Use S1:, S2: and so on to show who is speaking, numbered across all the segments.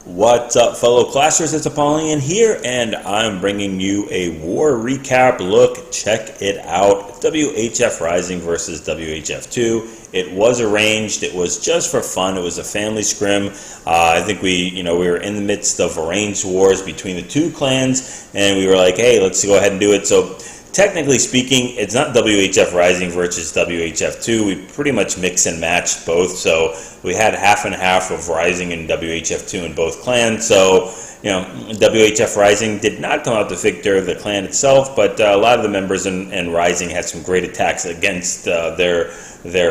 S1: What's up, fellow clashers? It's Apollyon here, and I'm bringing you a war recap look. Check it out. WHF Rising versus WHF2. It was arranged. It was just for fun. It was a family scrim. I think we were in the midst of arranged wars between the two clans, and we were like, hey, let's go ahead and do it. So technically speaking, it's not WHF Rising versus WHF2. We pretty much mix and match both. So we had half and half of Rising and WHF2 in both clans. So, WHF Rising did not come out the victor of the clan itself, but a lot of the members in Rising had some great attacks against their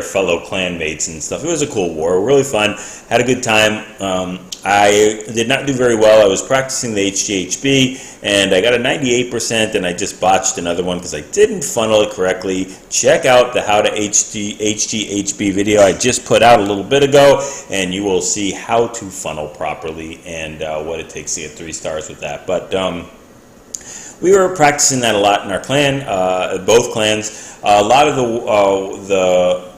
S1: fellow clanmates and stuff. It was a cool war, really fun, had a good time. I did not do very well. I was practicing the HGHB, and I got a 98%, and I just botched another one because I didn't funnel it correctly. Check out the How to HGHB video I just put out a little bit ago, and you will see how to funnel properly and what it takes to get 3 stars with that. But we were practicing that a lot in our clan, both clans. A lot of the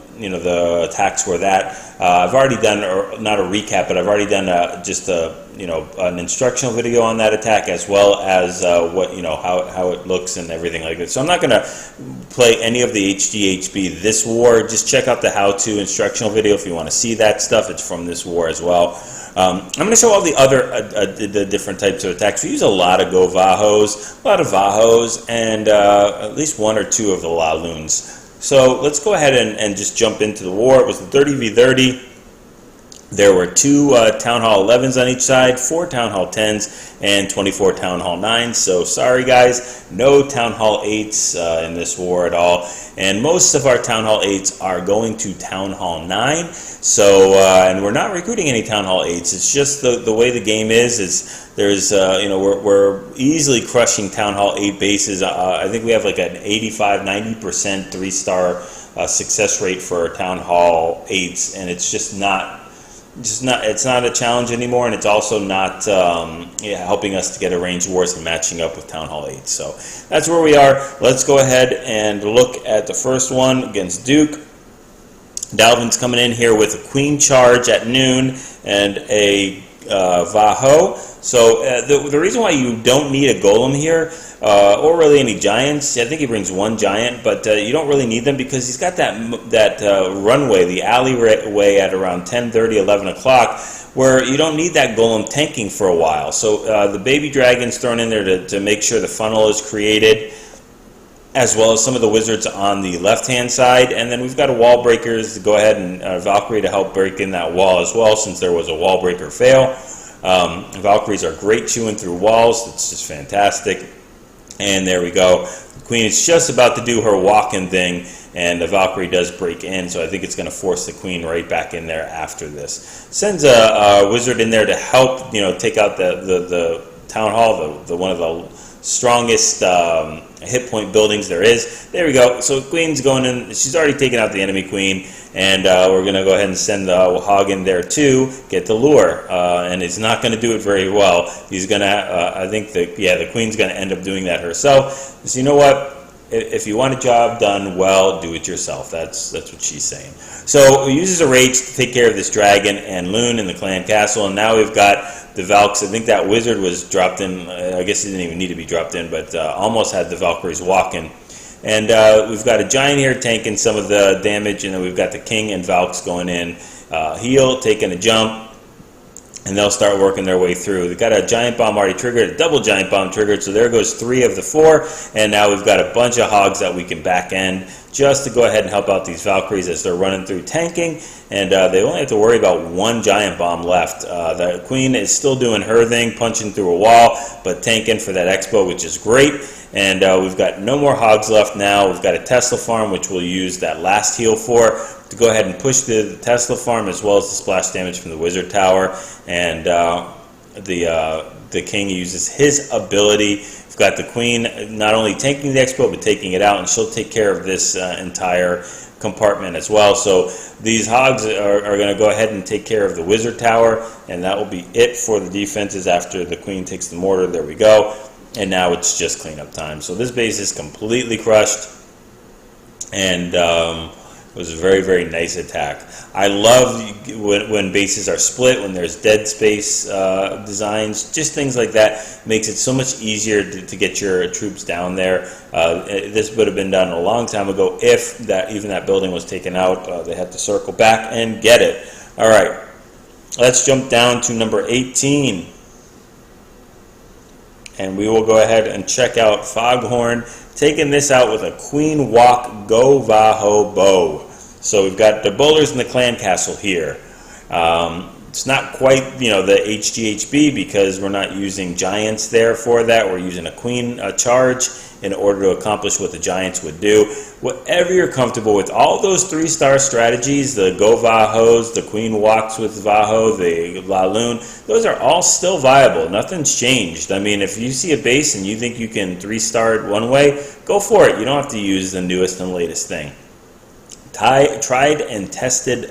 S1: attacks were that. I've already done, or not a recap, but I've already done an instructional video on that attack, as well as how it looks and everything like that. So I'm not going to play any of the HGHB this war. Just check out the how-to instructional video if you want to see that stuff. It's from this war as well. I'm going to show all the other the different types of attacks. We use a lot of GoVaHos, a lot of VaHos, and at least 1 or 2 of the LaLoons. So let's go ahead and just jump into the war. It was the 30v30. There were 2 Town Hall 11s on each side, 4 Town Hall 10s, and 24 Town Hall 9s. So sorry guys, no Town Hall 8s in this war at all. And most of our Town Hall 8s are going to Town Hall 9. So, and we're not recruiting any Town Hall 8s. It's just the way the game is there's, we're easily crushing Town Hall 8 bases. I think we have like an 85–90% 3-star success rate for Town Hall 8s, and it's just not. It's not a challenge anymore, and it's also not helping us to get arranged wars and matching up with Town Hall 8. So that's where we are. Let's go ahead and look at the first one against Duke. Dalvin's coming in here with a Queen Charge at noon and a VaHo. So the reason why you don't need a Golem here, or really any Giants, I think he brings 1 Giant, but you don't really need them because he's got that runway, the alleyway at around 10:30, 11 o'clock, where you don't need that Golem tanking for a while. So the Baby Dragon's thrown in there to make sure the funnel is created, as well as some of the wizards on the left-hand side. And then we've got a wall breakers to go ahead and Valkyrie to help break in that wall as well, since there was a wall breaker fail. Valkyries are great chewing through walls. It's just fantastic. And there we go. The Queen is just about to do her walk-in thing, and the Valkyrie does break in, so I think it's going to force the Queen right back in there after this. Sends a wizard in there to help, take out the Town Hall, one of the strongest hit point buildings there is. There we go. So Queen's going in. She's already taken out the enemy Queen, and we're going to go ahead and send the Hog in there too, get the lure, and it's not going to do it very well. He's going to, I think the Queen's going to end up doing that herself. So you know what? If you want a job done well, do it yourself. That's what she's saying. So he uses a rage to take care of this dragon and Loon in the clan castle, and now we've got the Valks. I think that wizard was dropped in. I guess he didn't even need to be dropped in, but almost had the Valkyries walking. And we've got a Giant here tanking some of the damage, and then we've got the King and Valks going in. Heal, taking a jump, and they'll start working their way through. They've got a Giant Bomb already triggered, a double Giant Bomb triggered, so there goes 3 of the 4, and now we've got a bunch of Hogs that we can back end just to go ahead and help out these Valkyries as they're running through tanking, and they only have to worry about 1 Giant Bomb left. The Queen is still doing her thing, punching through a wall, but tanking for that Expo, which is great. And we've got no more Hogs left now. We've got a Tesla farm, which we'll use that last heal for, to go ahead and push the Tesla farm, as well as the splash damage from the Wizard Tower. And the King uses his ability. We've got the Queen not only tanking the Expo, but taking it out, and she'll take care of this entire compartment as well. So these Hogs are going to go ahead and take care of the Wizard Tower, and that will be it for the defenses after the Queen takes the mortar. There we go. And now it's just cleanup time. So this base is completely crushed, and It was a very, very nice attack. I love when bases are split, when there's dead space designs, just things like that. Makes it so much easier to get your troops down there. This would have been done a long time ago if even that building was taken out. They had to circle back and get it. All right, let's jump down to number 18. And we will go ahead and check out Foghorn, taking this out with a Queen Walk GoVaHo bow. So we've got the bowlers in the clan castle here. It's not quite, the HGHB because we're not using giants there for that. We're using a queen charge in order to accomplish what the giants would do. Whatever you're comfortable with, all those 3-star strategies, the GoVaHos, the Queen Walks with VaHo, the LaLoon, those are all still viable. Nothing's changed. I mean, if you see a base and you think you can 3-star it one way, go for it. You don't have to use the newest and latest thing. Tried and tested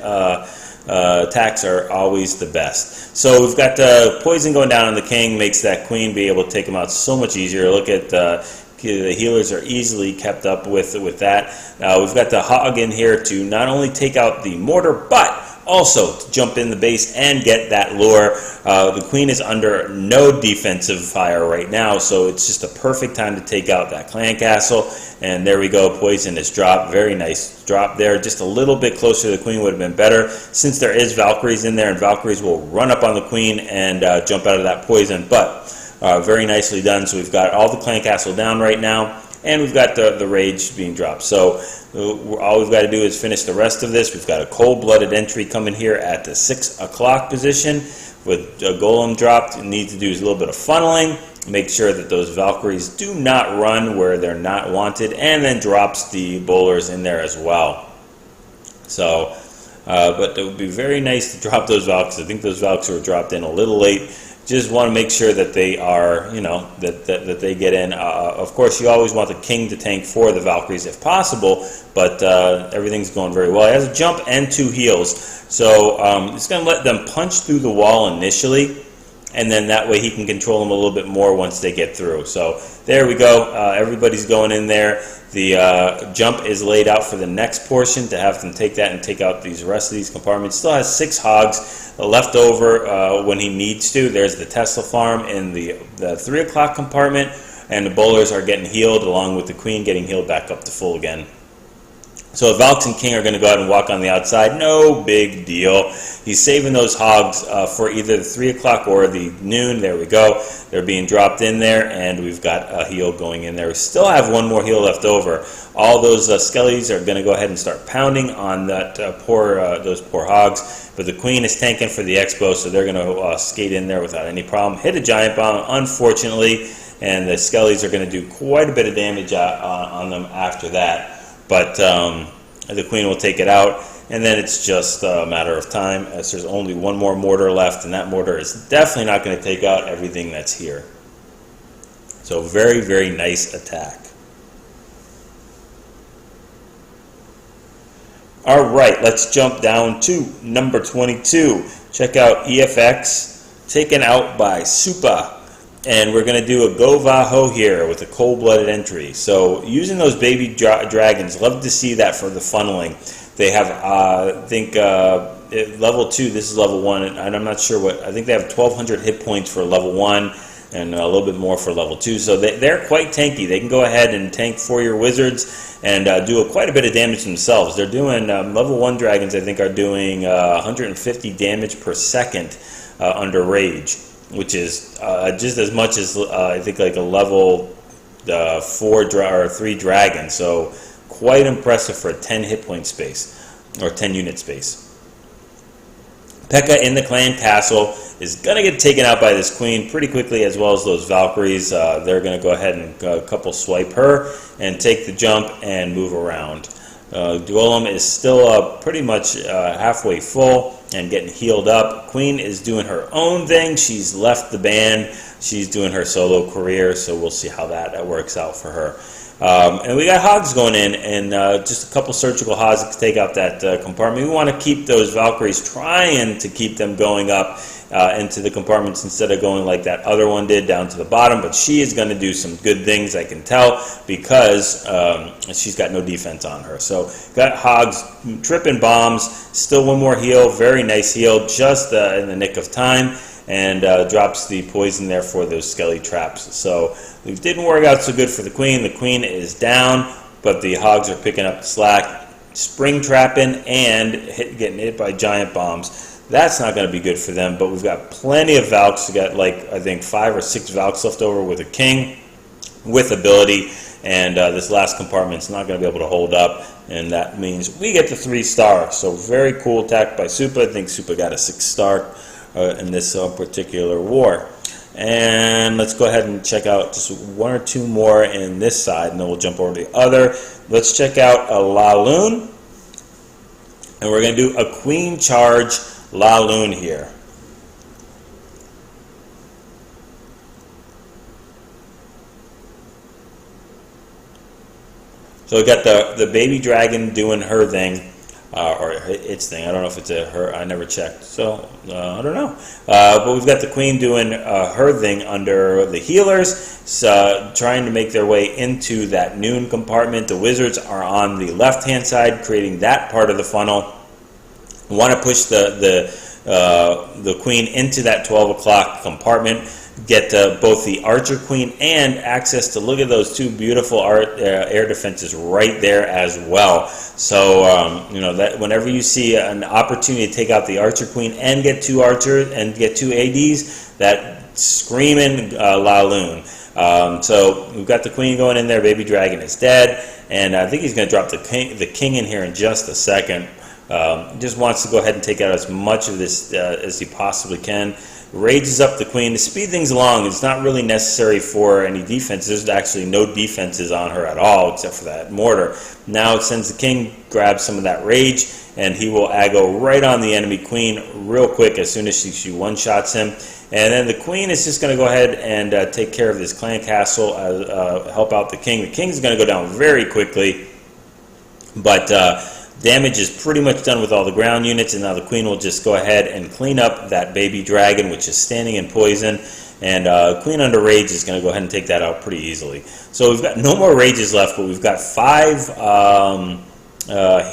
S1: attacks are always the best. So we've got the poison going down on the king, makes that queen be able to take him out so much easier. Look at the healers are easily kept up with that. We've got the hog in here to not only take out the mortar, but also to jump in the base and get that lure. The queen is under no defensive fire right now, so it's just a perfect time to take out that clan castle. And there we go, poison is dropped. Very nice drop there. Just a little bit closer to the queen would have been better, since there is Valkyries in there, and Valkyries will run up on the queen and jump out of that poison. But very nicely done. So we've got all the clan castle down right now, and we've got the rage being dropped. So all we've got to do is finish the rest of this. We've got a cold-blooded entry coming here at the 6 o'clock position with a golem dropped. What you need to do is a little bit of funneling, make sure that those Valkyries do not run where they're not wanted, and then drops the bowlers in there as well. So, but it would be very nice to drop those Valkyries. I think those Valkyries were dropped in a little late. Just want to make sure that they are, that they get in. Of course, you always want the king to tank for the Valkyries if possible, but everything's going very well. He has a jump and 2 heals, so it's going to let them punch through the wall initially, and then that way he can control them a little bit more once they get through. So there we go. Everybody's going in there. The jump is laid out for the next portion to have them take that and take out these rest of these compartments. Still has 6 hogs left over when he needs to. There's the Tesla farm in the 3 o'clock compartment, and the bowlers are getting healed along with the queen getting healed back up to full again. So Valks and King are going to go ahead and walk on the outside. No big deal. He's saving those hogs for either the 3 o'clock or the noon. There we go. They're being dropped in there, and we've got a heal going in there. We still have 1 more heal left over. All those skellies are going to go ahead and start pounding on that those poor hogs. But the queen is tanking for the expo, so they're going to skate in there without any problem. Hit a giant bomb, unfortunately, and the skellies are going to do quite a bit of damage on them after that. But the queen will take it out, and then it's just a matter of time, as there's only 1 more mortar left, and that mortar is definitely not going to take out everything that's here. So very, very nice attack. All right, let's jump down to number 22. Check out EFX, taken out by Supa. And we're going to do a GoVaHo here with a cold-blooded entry. So using those baby dragons, love to see that for the funneling. They have, I think, level 2, this is level 1, and I'm not sure what, I think they have 1,200 hit points for level 1 and a little bit more for level 2. So they're quite tanky. They can go ahead and tank for your wizards and do quite a bit of damage themselves. They're doing, level 1 dragons, I think, are doing 150 damage per second under rage, which is just as much as I think like a level 4 or 3 dragon. So quite impressive for a 10 hit point space or 10 unit space. Pekka in the clan castle is going to get taken out by this queen pretty quickly, as well as those Valkyries. They're going to go ahead and couple swipe her and take the jump and move around. Golem is still pretty much halfway full and getting healed up. Queen is doing her own thing. She's left the band. She's doing her solo career, so we'll see how that works out for her. And we got hogs going in, and just a couple surgical hogs to take out that compartment. We want to keep those Valkyries, trying to keep them going up into the compartments instead of going like that other one did down to the bottom. But she is going to do some good things, I can tell, because she's got no defense on her. So got hogs tripping bombs, still one more heal, very nice heal, just in the nick of time, and drops the poison there for those skelly traps. So it didn't work out so good for the queen. The queen is down, but the hogs are picking up the slack, spring trapping and getting hit by giant bombs. That's not going to be good for them, but we've got plenty of Valks. We got like, I think 5 or 6 Valks left over with a king with ability, and this last compartment's not going to be able to hold up, and that means we get the 3-star. So very cool attack by Supa. I think Supa got a 6-star in this particular war. And let's go ahead and check out just 1 or 2 more in this side, and then we'll jump over to the other. Let's check out a LaLoon, and we're going to do a queen charge LaLoon here. So we got the baby dragon doing her thing, or its thing. I don't know if it's her. I never checked, so I don't know. But we've got the queen doing her thing under the healers, trying to make their way into that noon compartment. The wizards are on the left-hand side, creating that part of the funnel. We want to push the queen into that 12 o'clock compartment, get both the archer queen and access to, look at those 2 beautiful air defenses right there as well. So you know, that whenever you see an opportunity to take out the archer queen and get 2 archers and get 2 ADs, that screaming LaLoon. So we've got the queen going in there. Baby dragon is dead, and I think he's going to drop the king in here in just a second. Just wants to go ahead and take out as much of this as he possibly can. Rages up the queen to speed things along. It's not really necessary for any defense. There's actually no defenses on her at all except for that mortar. Now it sends the king, grabs some of that rage, and he will aggro right on the enemy queen real quick as soon as she one-shots him. And then the queen is just going to go ahead and take care of this clan castle, help out the king. The king's going to go down very quickly, but damage is pretty much done with all the ground units, and now the queen will just go ahead and clean up that baby dragon, which is standing in poison, and queen under rage is going to go ahead and take that out pretty easily. So we've got no more rages left, but we've got 5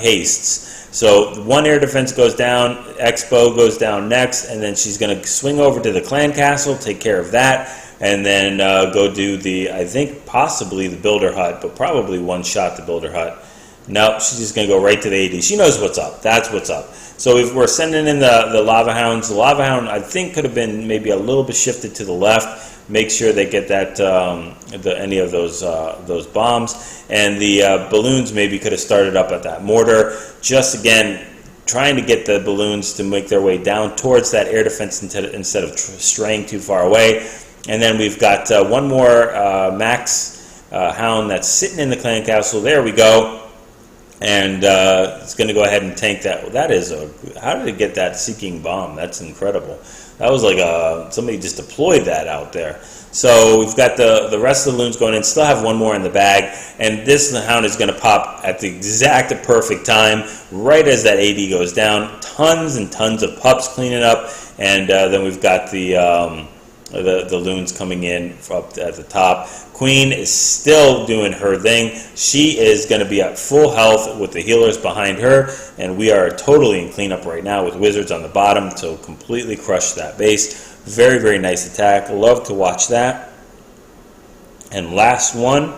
S1: hastes. So 1 air defense goes down, Expo goes down next, and then she's going to swing over to the clan castle, take care of that, and then go do the, I think possibly the builder hut, but probably one-shot the builder hut. Nope, she's just going to go right to the AD. She knows what's up. That's what's up. So if we're sending in the Lava Hounds, the Lava Hound, I think, could have been maybe a little bit shifted to the left. Make sure they get that any of those bombs. And the balloons maybe could have started up at that mortar. Just, again, trying to get the balloons to make their way down towards that air defense instead of straying too far away. And then we've got 1 more Max Hound that's sitting in the clan castle. There we go. And it's going to go ahead and tank that. That is how did it get that seeking bomb? That's incredible. That was like somebody just deployed that out there. So we've got the rest of the loons going in. Still have 1 more in the bag, and this hound is going to pop at the exact perfect time, right as that AD goes down. Tons and tons of pups cleaning up, and then we've got the loons coming in up at the top. Queen is still doing her thing. She is going to be at full health with the healers behind her, and we are totally in cleanup right now with wizards on the bottom to completely crush that base. Very, very nice attack. Love to watch that. And last one,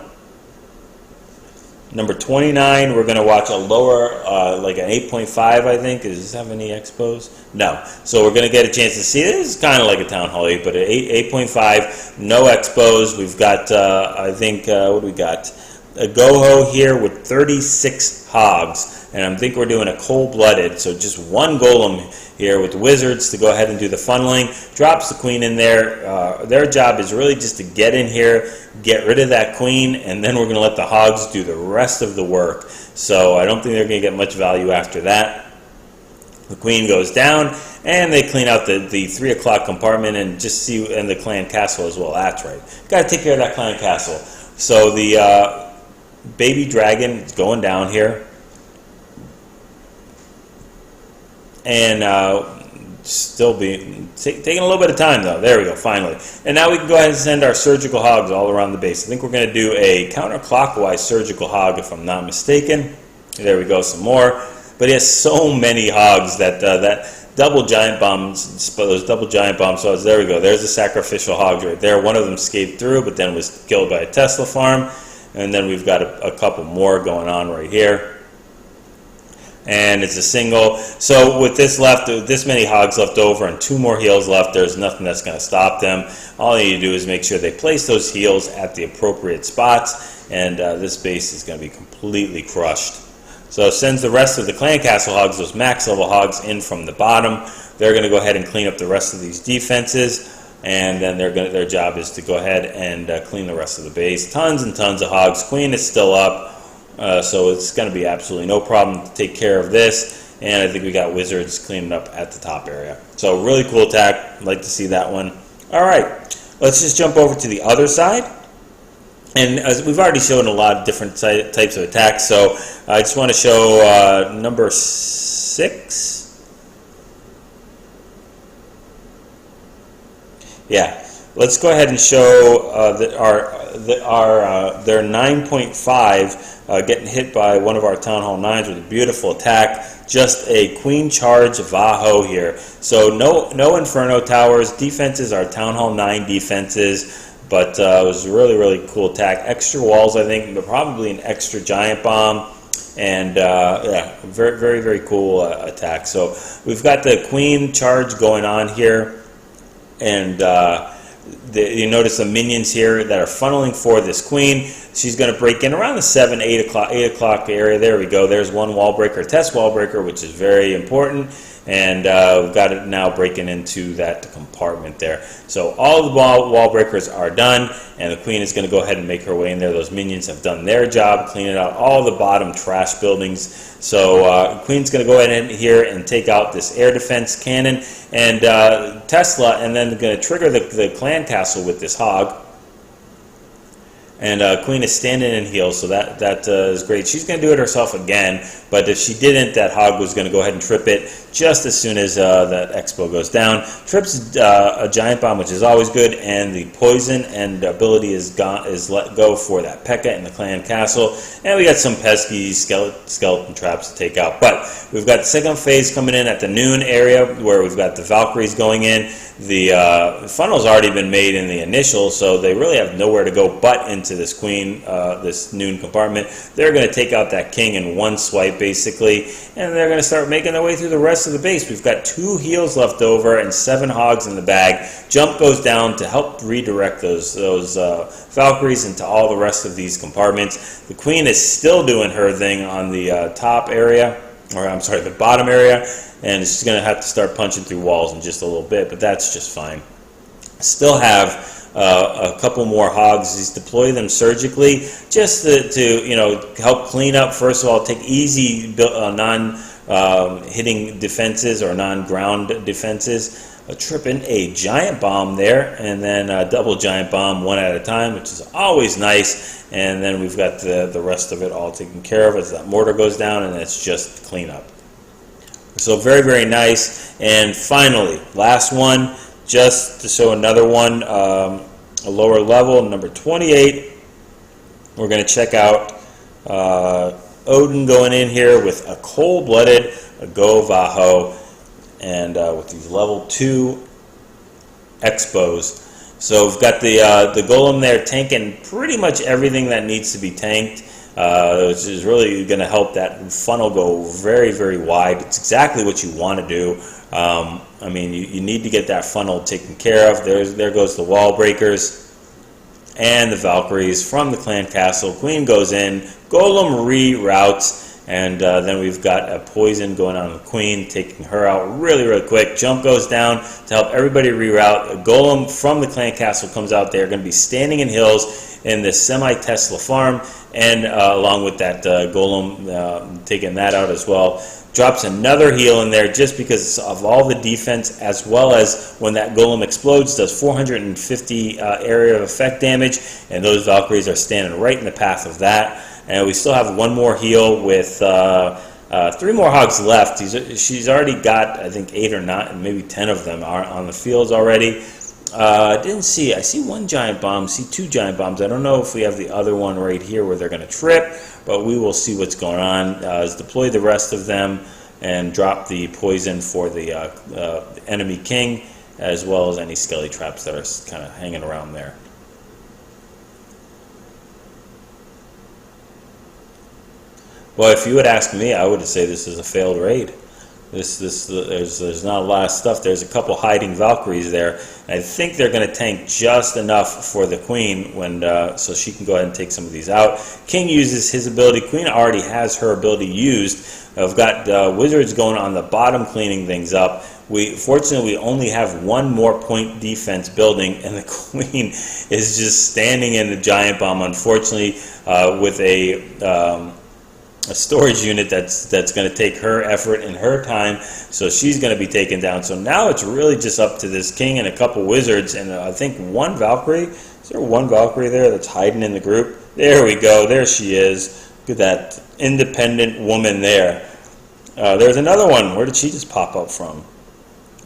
S1: number 29, we're going to watch a lower, like an 8.5, I think. Does this have any expos? No. So we're going to get a chance to see. This is kind of like a Town Hall 8, but an 8.5, no expos. We've got, I think, what do we got? A GoHo here with 36 hogs. And I think we're doing a cold-blooded, so just 1 golem here with the wizards to go ahead and do the funneling. Drops the queen in there. Their job is really just to get in here, get rid of that queen, and then we're going to let the hogs do the rest of the work. So I don't think they're going to get much value after that. The queen goes down, and they clean out the 3 o'clock compartment and just see, and the clan castle as well. That's right. Got to take care of that clan castle. So the baby dragon is going down here. And still taking a little bit of time though. There we go, finally. And now we can go ahead and send our surgical hogs all around the base. I think we're going to do a counterclockwise surgical hog if I'm not mistaken. There we go, some more. But he has so many hogs that double giant bombs, those double giant bomb swords. There we go. There's the sacrificial hogs right there. One of them escaped through, but then was killed by a Tesla farm. And then we've got a couple more going on right here. And it's a single. So with this many hogs left over and 2 more heals left, there's nothing that's going to stop them. All you need to do is make sure they place those heals at the appropriate spots, and this base is going to be completely crushed. So it sends the rest of the clan castle hogs, those max level hogs, in from the bottom. They're going to go ahead and clean up the rest of these defenses, and then their job is to go ahead and clean the rest of the base. Tons and tons of hogs. Queen is still up. So it's going to be absolutely no problem to take care of this, and I think we got wizards cleaning up at the top area. So really cool attack. I'd like to see that one. All right, let's just jump over to the other side. And as we've already shown a lot of different types of attacks, so I just want to show number 6. Yeah, let's go ahead and show their 9.5 getting hit by one of our Town Hall 9s with a beautiful attack. Just a queen charge WHO here. So no Inferno towers. Defenses are Town Hall 9 defenses. But it was a really, really cool attack. Extra walls, I think, but probably an extra giant bomb. And yeah, very, very, very cool attack. So we've got the queen charge going on here. And you notice the minions here that are funneling for this queen. She's going to break in around the 7, 8 o'clock area. There we go. There's one wall breaker, test wall breaker, which is very important. And we've got it now breaking into that compartment there. So all the wall breakers are done, and the queen is going to go ahead and make her way in there. Those minions have done their job, cleaning out all the bottom trash buildings. So queen's going to go ahead in here and take out this air defense cannon and Tesla, and then going to trigger the clan castle with this hog. And queen is standing in heels, so that is great. She's going to do it herself again, but if she didn't, that hog was going to go ahead and trip it just as soon as that expo goes down. Trips a giant bomb, which is always good, and the poison and ability is let go for that P.E.K.K.A. in the clan castle. And we got some pesky skeleton traps to take out. But we've got the second phase coming in at the noon area, where we've got the Valkyries going in. The funnel's already been made in the initial, so they really have nowhere to go but into this queen, this noon compartment. They're going to take out that king in one swipe, basically, and they're going to start making their way through the rest of the base. We've got 2 heals left over and 7 hogs in the bag. Jump goes down to help redirect those Valkyries into all the rest of these compartments. The queen is still doing her thing on the top area, or I'm sorry, the bottom area, and she's going to have to start punching through walls in just a little bit, but that's just fine. Still have a couple more hogs. Just deploy them surgically just to help clean up. First of all, take easy non-hitting defenses or non-ground defenses. Trip in a giant bomb there, and then a double giant bomb one at a time, which is always nice. And then we've got the rest of it all taken care of as that mortar goes down, and it's just cleanup. So very, very nice. And finally, last one, just to show another one, a lower level, number 28. We're going to check out Odin going in here with a cold-blooded GoVaHo, and with these level 2 expos. So we've got the golem there tanking pretty much everything that needs to be tanked, which is really going to help that funnel go very, very wide. It's exactly what you want to do. I mean, you need to get that funnel taken care of. There goes the wall breakers and the Valkyries from the clan castle. Queen goes in, golem reroutes. And then we've got a poison going on the queen, taking her out really, really quick. Jump goes down to help everybody reroute. A golem from the clan castle comes out there, going to be standing in hills in this semi-Tesla farm, and along with that golem, taking that out as well. Drops another heal in there just because of all the defense, as well as when that golem explodes, does 450 area of effect damage, and those Valkyries are standing right in the path of that. and we still have one more heal with 3 more hogs left. She's already got, I think, 8 or 9, maybe 10 of them are on the fields already. I see 1 giant bomb, see 2 giant bombs. I don't know if we have the other one right here where they're going to trip, but we will see what's going on. Let's deploy the rest of them and drop the poison for the enemy king, as well as any skelly traps that are kind of hanging around there. Well, if you would ask me, I would say this is a failed raid. There's not a lot of stuff. There's a couple hiding Valkyries there. I think they're going to tank just enough for the Queen so she can go ahead and take some of these out. King uses his ability. Queen already has her ability used. I've got Wizards going on the bottom cleaning things up. Fortunately, we only have 1 more point defense building, and the Queen is just standing in the giant bomb, unfortunately, with a storage unit that's going to take her effort and her time, so she's going to be taken down. So now it's really just up to this king and a couple wizards, and I think 1 Valkyrie. Is there 1 Valkyrie there that's hiding in the group? There we go. There she is. Look at that independent woman there. There's another one. Where did she just pop up from?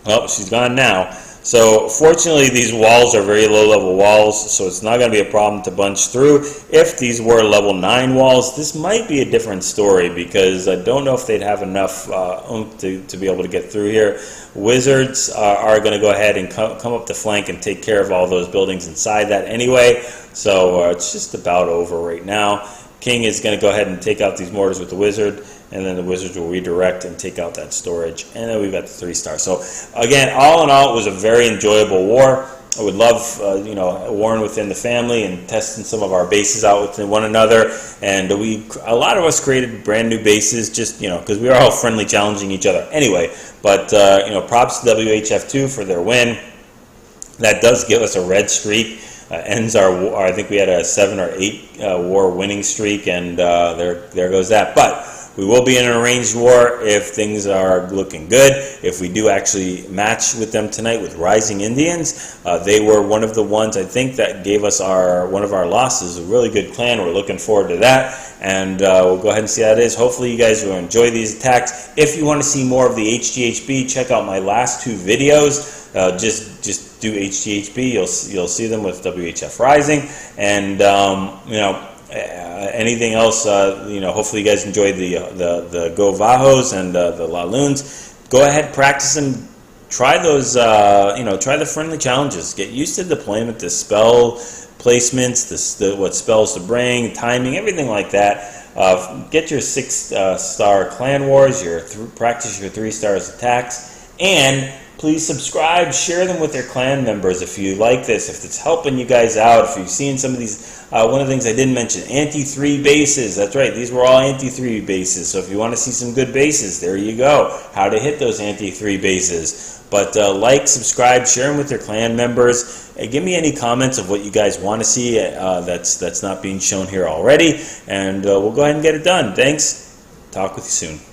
S1: Oh, she's gone now. So fortunately, these walls are very low-level walls, so it's not going to be a problem to bunch through. If these were level 9 walls, this might be a different story, because I don't know if they'd have enough oomph to be able to get through here. Wizards are going to go ahead and come up the flank and take care of all those buildings inside that anyway, so it's just about over right now. King is going to go ahead and take out these mortars with the wizard, and then the wizards will redirect and take out that storage, and then we've got the 3-star. So again, all in all, it was a very enjoyable war. I would love warring within the family and testing some of our bases out with one another, and a lot of us created brand new bases just because we are all friendly, challenging each other anyway. But props to WHF2 for their win. That does give us a red streak. Ends our I think we had a 7 or 8 war winning streak, and there goes that. But we will be in an arranged war if things are looking good. If we do actually match with them tonight with Rising Indians, they were one of the ones, I think, that gave us one of our losses. A really good clan. We're looking forward to that, and we'll go ahead and see how it is. Hopefully you guys will enjoy these attacks. If you want to see more of the HGHB, check out my last 2 videos. Just do HGHB. You'll see them with WHF Rising, and anything else. Hopefully you guys enjoyed the GoVaHos and the LaLoons. Go ahead, practice them. Try those. Try the friendly challenges. Get used to deployment, the spell placements, what spells to bring, timing, everything like that. Get your 6-star clan wars. Practice your 3-star attacks, and please subscribe, share them with your clan members if you like this, if it's helping you guys out, if you've seen some of these. One of the things I didn't mention, anti-3 bases. That's right, these were all anti-3 bases. So if you want to see some good bases, there you go. How to hit those anti-3 bases. But like, subscribe, share them with your clan members. Give me any comments of what you guys want to see that's not being shown here already. And we'll go ahead and get it done. Thanks. Talk with you soon.